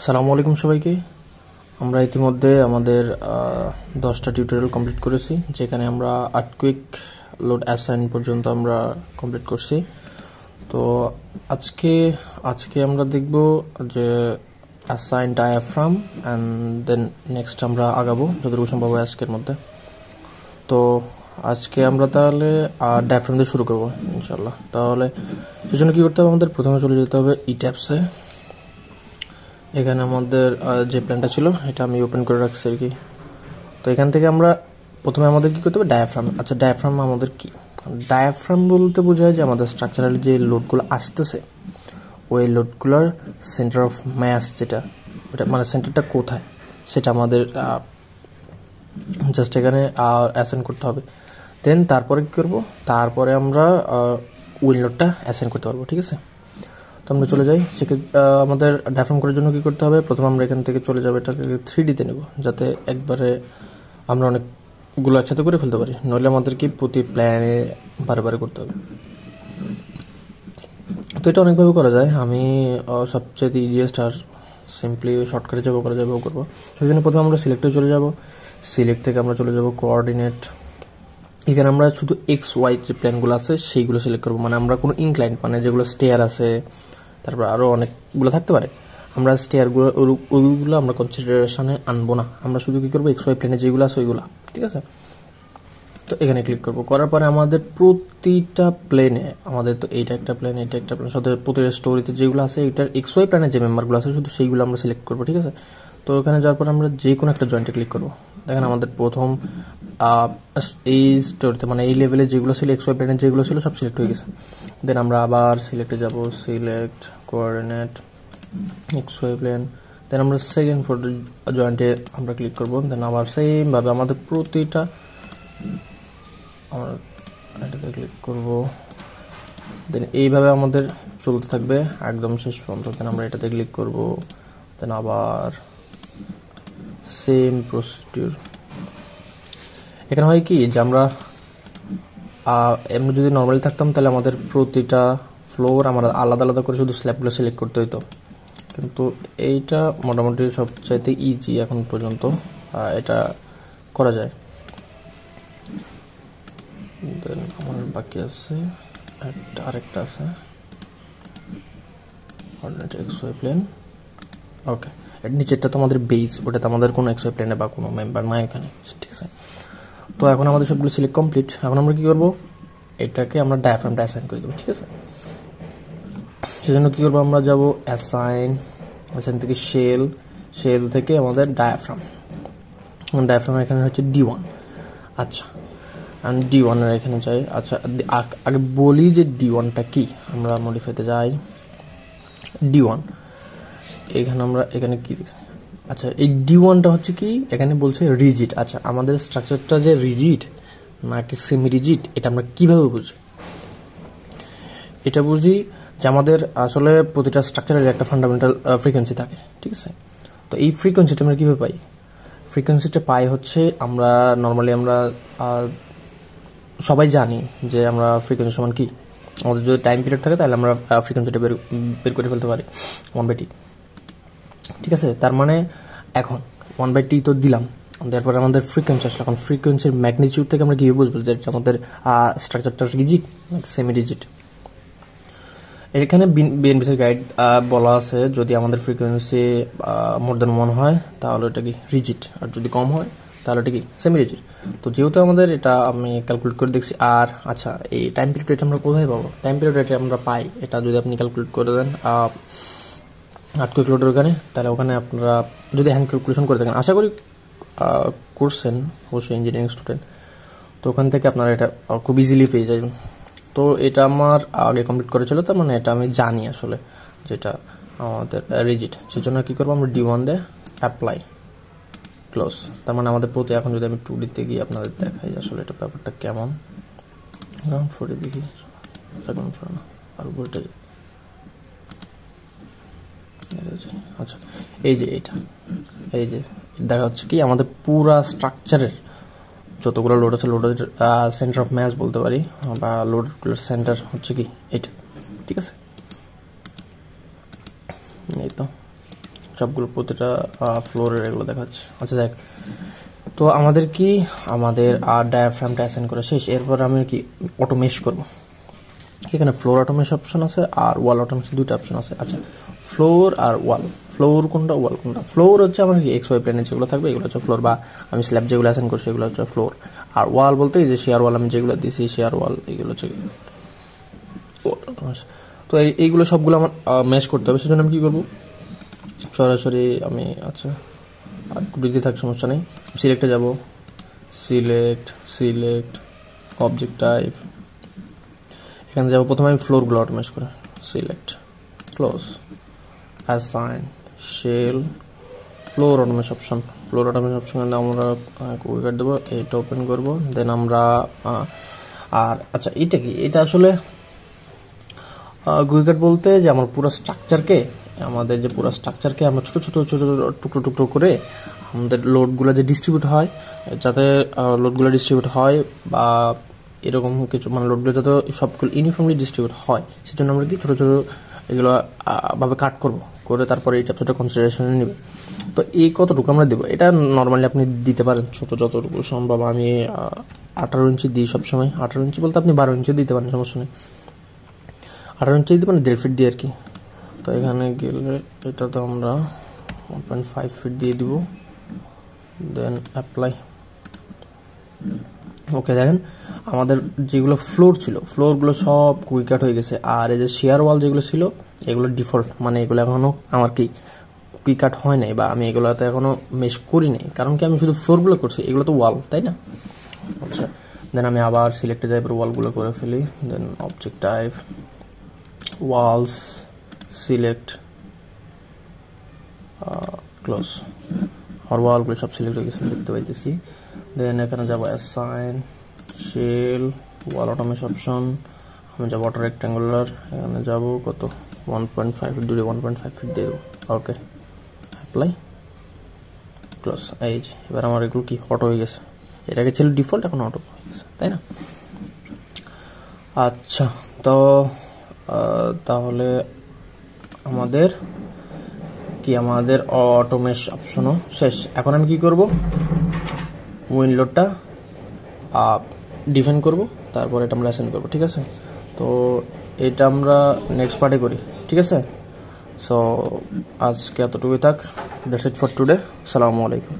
আসসালামু আলাইকুম সবাইকে। আমরা ইতিমধ্যে আমাদের 10টা টিউটোরিয়াল কমপ্লিট করেছি, যেখানে আমরা আর্থকুইক লোড অ্যাসাইন পর্যন্ত আমরা কমপ্লিট করছি। তো আজকে আজকে আমরা দেখব যে assign diaphragm, and then next আমরা আগাবো যতটুকু সম্ভব আজকের মধ্যে। তো আজকে আমরা তাহলে ডায়াফ্রাম দিয়ে শুরু করবো ইনশাল্লাহ। তাহলে সেজন্য কী করতে হবে, আমাদের প্রথমে চলে যেতে হবে ই ট্যাবসে। এখানে আমাদের যে প্ল্যানটা ছিল এটা আমি ওপেন করে রাখছি আর কি। তো এখান থেকে আমরা প্রথমে আমাদের কি করতে হবে, ডায়াফ্রাম। আচ্ছা, ডায়াফ্রাম আমাদের কি? ডায়াফ্রাম বলতে বোঝায় যে আমাদের স্ট্রাকচারাল যে লোডগুলো আসতেছে, ওই লোডগুলোর সেন্টার অফ ম্যাস যেটা, ওটা মানে সেন্টারটা কোথায় সেটা আমাদের জাস্ট এখানে অ্যাসাইন করতে হবে। দেন তারপরে কি করব, তারপরে আমরা উইল লোডটা অ্যাসাইন করতে পারবো। ঠিক আছে, তো আমরা চলে যাই। সেক্ষেত্রে আমাদের ডায়াফ্রাম করার জন্য কি করতে হবে, প্রথমে আমরা এখান থেকে চলে যাবো, এটাকে 3D-তে নেব, যাতে একবারে আমরা অনেকগুলো একসাথে করে ফেলতে পারি। নইলে আমাদেরকে প্রতি প্ল্যানে বারে বারে করতে হবে। তো এটা অনেকভাবে করা যায়। আমি সবচেয়ে ইজিয়েস্ট আর সিম্পলি শর্টকাটে যাবো করা যাবে করবো। সেই জন্য প্রথমে আমরা সিলেক্টে চলে যাব। সিলেক্ট থেকে আমরা চলে যাব কোঅর্ডিনেট। এখানে আমরা শুধু এক্স ওয়াই যে প্ল্যানগুলো আছে সেইগুলো সিলেক্ট করবো। মানে আমরা কোনো ইনক্লাইন, মানে যেগুলো স্টেয়ার আছে, তারপর আরও অনেকগুলো থাকতে পারে, আমরা স্টেয়ারগুলো ওইগুলো আমরা কনসিডারেশনে আনবো না। আমরা শুধু কী করবো, এক্স ওয়াই প্ল্যানে যেগুলো আছে ওইগুলো। ঠিক আছে, তো এখানে ক্লিক করবো। করার পরে আমাদের প্রতিটা প্লেনে, আমাদের তো এইটা একটা প্ল্যান, এটা একটা প্ল্যান, সাথে প্রতিটা স্টোরিতে যেগুলো আছে এটার এক্স ওয়াই প্ল্যানের যে মেম্বারগুলো আছে শুধু সেইগুলো আমরা সিলেক্ট করবো। ঠিক আছে, তো ওখানে যাওয়ার পর আমরা যে কোনো একটা জয়েন্টে ক্লিক করবো। দেখেন আমাদের প্রথম এই স্টোরিতে মানে এই লেভেলে যেগুলো ছিল, এক্স ওয়াই প্ল্যানের যেগুলো ছিল সব সিলেক্ট হয়ে গেছে। দেন আমরা আবার সিলেক্টে যাব, select coordinate X Y plane. Then আমরা সেকেন্ড ফোর্থ জয়েন্টে আমরা ক্লিক করবো। দেন আবার সেমভাবে আমাদের প্রতিটা আমরা এটাতে ক্লিক করবো। দেন এইভাবে আমাদের চলতে থাকবে একদম শেষ পর্যন্ত। দেন আমরা এটাতে ক্লিক করবো। দেন আবার সেম প্রসিডিউর। এখানে হয় কি যে আমরা এমনি যদি নর্মালি থাকতাম তাহলে আমাদের প্রতিটা ফ্লোর আমরা আলাদা আলাদা করে শুধু স্ল্যাবগুলো সিলেক্ট করতে হইতো, কিন্তু এইটা মোটামুটি সবচাইতে ইজি এখন পর্যন্ত, এটা করা যায়। দেন আমার বাকি আছে আরেকটা আছে কোঅর্ডিনেট এক্স ওয়াই প্লেন। ওকে, এর নিচেরটা তো আমাদের বেস, ওটাতে আমাদের কোনো এক্স ওয়াই প্লেনে বা কোনো মেম্বার নাই এখানে। ঠিক আছে, তো এখন আমাদের সবগুলো সিলেক্ট কমপ্লিট। এখন আমরা কি করবো, এটাকে আমরা ডায়াফ্রামটা অ্যাসাইন করে দেবো। ঠিক আছে, সেজন্য কি করবো, আমরা যাব অ্যাসাইন থেকে শেল থেকে আমাদের ডায়াফ্রাম এখানে হচ্ছে D1। আচ্ছা, আমি D1 এর এখানে যাই। আচ্ছা, আগে বলি যে D1টা কি। আমরা মডিফাইতে যাই, D1 এখানে কি দেখছি। আচ্ছা, এই D1টা হচ্ছে কি, এখানে বলছে রিজিড। আচ্ছা, আমাদের স্ট্রাকচারটা যে রিজিড নাকি সেমি রিজিড এটা আমরা কিভাবে বুঝি? এটা বুঝি যে আমাদের আসলে প্রতিটা স্ট্রাকচারের একটা ফান্ডামেন্টাল ফ্রিকোয়েন্সি থাকে। ঠিক আছে, তো এই ফ্রিকোয়েন্সিটা আমরা কিভাবে পাই? ফ্রিকোয়েন্সিটা পাই হচ্ছে আমরা নর্মালি আমরা সবাই জানি যে আমরা ফ্রিকোয়েন্সি সমান কি, আমাদের যদি টাইম পিরিয়ড থাকে তাহলে আমরা ফ্রিকোয়েন্সিটা বের করে ফেলতে পারি 1/t। ঠিক আছে, তার মানে এখন 1/t তো দিলাম, তারপরে আমাদের ফ্রিকোয়েন্সি আসলে, এখন ফ্রিকোয়েন্সির ম্যাগনিটিউড থেকে আমরা কীভাবে বুঝবো যে আমাদের স্ট্রাকচারটা রিজিড নাকি সেমি রিজিড? এখানে বিএনপিসির গাইড বলা আছে, যদি আমাদের ফ্রিকোয়েন্সি মোর দ্যান 1 হয় তাহলে এটা কি রিজিড, আর যদি কম হয় তাহলে এটা কি সেমি রিজিড। তো যেহেতু আমাদের এটা আমি ক্যালকুলেট করে দেখছি। আর আচ্ছা, এই টাইম পিরিয়ড এটা আমরা কোথায় পাবো? টাইম পিরিয়ড এটা আমরা পাই, এটা যদি আপনি ক্যালকুলেট করে দেন আর্থকুইক লোডের ওখানে, তাহলে ওখানে আপনারা যদি হ্যান্ড ক্যালকুলেশন করে থাকেন, আশা করি করছেন অবশ্যই ইঞ্জিনিয়ারিং স্টুডেন্ট, তো ওখান থেকে আপনারা এটা খুব ইজিলি পেয়ে যাবেন। তো এটা আমার আগে কমপ্লিট করেছিল, তার মানে এটা আমি জানি আসলে যেটা আমাদের রিজিড। সেজন্য কী করবো, আমরা D1 দিয়ে অ্যাপ্লাই ক্লোজ। তার মানে আমাদের প্রতি, এখন যদি আমি 2D-তে গিয়ে আপনাদের দেখাই আসলে এটা ব্যাপারটা কেমন, 4D দেখি না, আর উপরটা। আচ্ছা, এই যে দেখা হচ্ছে কি আমাদের পুরা স্ট্রাকচারের যতগুলো লোড আছে, লোডের সেন্টার অফ ম্যাস বলতে পারি, বা লোডের সেন্টার হচ্ছে কি এটা। ঠিক আছে, এই তো সবগুলো প্রতিটা ফ্লোরের এগুলো দেখাচ্ছে। আচ্ছা যাক, তো আমাদের কি আমাদের ডায়াফ্রামটা অ্যাসাইন করা শেষ। এরপর আমি কি অটোমেশ করব। এখানে ফ্লোর অটোমেশ অপশন আছে আর ওয়াল অটোমেশ, দুইটা অপশন আছে। আচ্ছা, ফ্লোর আর ওয়াল, ফ্লোর কোনটা ওয়াল কোনটা? ফ্লোর হচ্ছে আমার কি এক্স ওয়াই প্লেনে যেগুলো থাকবে এগুলো হচ্ছে ফ্লোর, বা আমি স্ল্যাব যেগুলো অ্যাসাইন করছি এগুলো হচ্ছে ফ্লোর। আর ওয়াল বলতে এই যে শেয়ার ওয়াল আমি যেগুলো দিছি শেয়ার ওয়াল এগুলো হচ্ছে। তো এইগুলো সবগুলো আমার ম্যাচ করতে হবে। সেজন্য আমি কি করবো, সরাসরি আমি আচ্ছা আর বৃদ্ধি থাক সমস্যা নেই, সিলেক্টে যাব, সিলেক্ট অবজেক্ট টাইপ, এখানে যাবো প্রথমে আমি ফ্লোরগুলো অটোমেশ করে, select close, assign shell floor automesh option. Floor automesh option আমরা কুইকার দেবো, এটা ওপেন করবো, দেন আমরা আর আচ্ছা এটা কি, এটা আসলে কুইকার বলতে যে আমার পুরো স্ট্রাকচারকে, আমাদের যে পুরো স্ট্রাকচারকে আমরা ছোট ছোট ছোট টুকরো টুকরো করে আমাদের লোডগুলো যে ডিস্ট্রিবিউট হয়, যাতে লোডগুলো ডিস্ট্রিবিউট হয় বা এরকম কিছু, মানে লোডগুলো যাতে সবগুলো ইউনিফর্মলি ডিস্ট্রিবিউট হয়, সেজন্য আমরা কি ছোট ছোট এগুলো ভাবে কাট করবো, করে তারপরে এই চ্যাপ্টারটা কনসিডারেশনে নেবে। তো এই কতটুকু আমরা দেবো, এটা নর্মালি আপনি দিতে পারেন ছোট যতটুকু সম্ভব। আমি 18 ইঞ্চি দিই সবসময়। 18 ইঞ্চি বলতে আপনি 12 ইঞ্চি দিতে পারেন, সমস্যা নেই। 18 ইঞ্চি দিতে পারেন 1.5 ফিট দিয়ে আর কি। তো এখানে গেলে এটাতে আমরা 1.5 ফিট দিয়ে দিব, দেন অ্যাপ্লাই। ওকে, দেখেন আমাদের যেগুলো ফ্লোর ছিল ফ্লোরগুলো সব কুইকাট হয়ে গেছে। আর এই যে শেয়ার ওয়াল যেগুলো ছিল এগুলো ডিফল্ট, মানে এগুলো এখনো আমার কি কুইকাট হয় নাই, বা আমি এগুলোতে এখনো মেশ করি নাই, কারণ কি আমি শুধু ফ্লোরগুলো করছি, এগুলো তো ওয়াল, তাই না? আচ্ছা, দেন আমি আবার সিলেক্টে যাই, ওয়ালগুলো করে ফেলি, then object type walls, select close. আর ওয়ালগুলো সব সিলেক্ট হয়ে গেছে দেখতে পাইতেছি। দেন এখানে যাবো assign shell wall automesh option, আমি যাবো অটো রেক্ট্যাঙ্গুলার, এখানে যাবো কত 1.5 ফিট দূরে 1.5 ফিট দিয়ে দেবো। ওকে, অ্যাপ্লাই ক্লোজ। এই যে এবার আমার এগুলো কি অটো হয়ে গেছে, এটাকে ছিল ডিফল্ট, এখন অটো হয়ে গেছে, তাই না? আচ্ছা, তো তাহলে আমাদের কি আমাদের অটোমেশ অপশনও শেষ। এখন আমি কি করব, উইন্ডোটা ডিফাইন করব, তারপর এটা আমরা অ্যাসাইন করব, ঠিক আছে? তো এটা আমরা নেক্সট পার্টে করি, ঠিক আছে? সো আজকে এতটুকুই থাক। That's it for today. আসসালামু আলাইকুম।